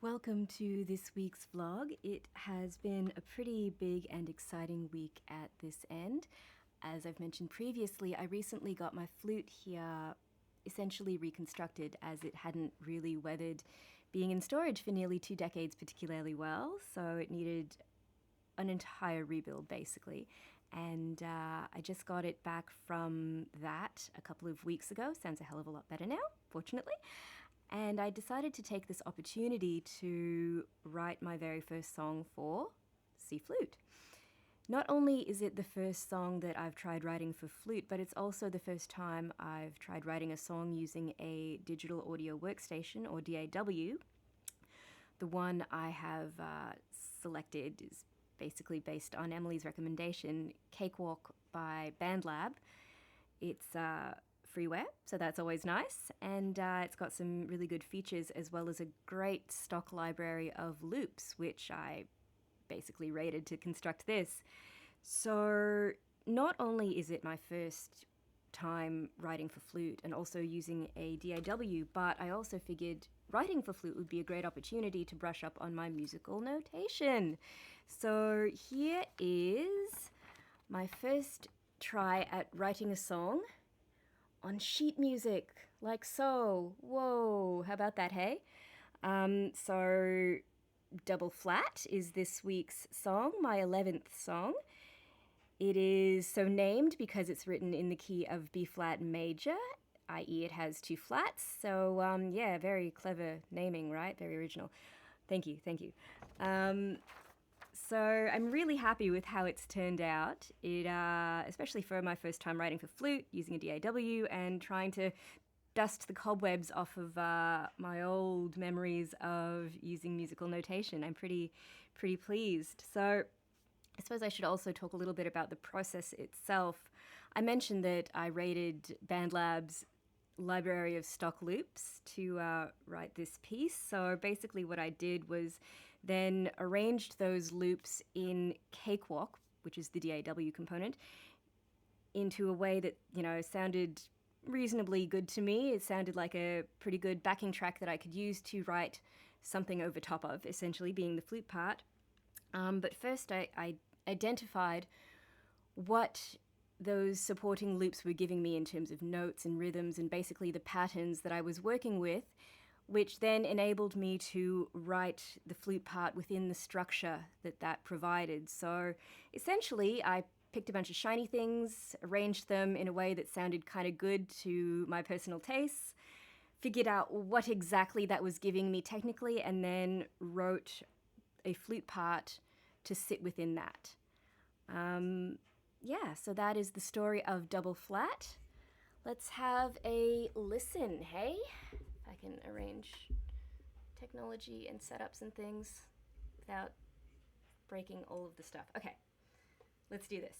Welcome to this week's vlog. It has been a pretty big and exciting week at this end. As I've mentioned previously, I recently got my flute here essentially reconstructed as it hadn't really weathered being in storage for nearly 2 decades particularly well, so it needed an entire rebuild basically. And I just got it back from that a couple of weeks ago. Sounds a hell of a lot better now, fortunately. And I decided to take this opportunity to write my very first song for C flute. Not only is it the first song that I've tried writing for flute, but it's also the first time I've tried writing a song using a digital audio workstation, or DAW. The one I have selected is basically based on Emily's recommendation, Cakewalk by BandLab. It's freeware, so that's always nice, and it's got some really good features as well as a great stock library of loops, which I basically rated to construct this. So not only is it my first time writing for flute and also using a DAW, but I also figured writing for flute would be a great opportunity to brush up on my musical notation. So here is my first try at writing a song on sheet music, like so. Whoa, how about that, hey? So Double Flat is this week's song, my 11th song. It is so named because it's written in the key of B flat major, i.e. it has 2 flats. So yeah, very clever naming, right? Very original. Thank you, thank you. So I'm really happy with how it's turned out. It, especially for my first time writing for flute, using a DAW and trying to dust the cobwebs off of my old memories of using musical notation. I'm pretty pleased. So I suppose I should also talk a little bit about the process itself. I mentioned that I raided BandLab's library of stock loops to write this piece. So basically what I did was then arranged those loops in Cakewalk, which is the DAW component, into a way that, you know, sounded reasonably good to me. It sounded like a pretty good backing track that I could use to write something over top of, essentially being the flute part. But first I identified what those supporting loops were giving me in terms of notes and rhythms and basically the patterns that I was working with, which then enabled me to write the flute part within the structure that provided. So essentially, I picked a bunch of shiny things, arranged them in a way that sounded kind of good to my personal tastes, figured out what exactly that was giving me technically, and then wrote a flute part to sit within that. Yeah, so that is the story of Double Flat. Let's have a listen, hey? If I can arrange technology and setups and things without breaking all of the stuff. Okay, let's do this.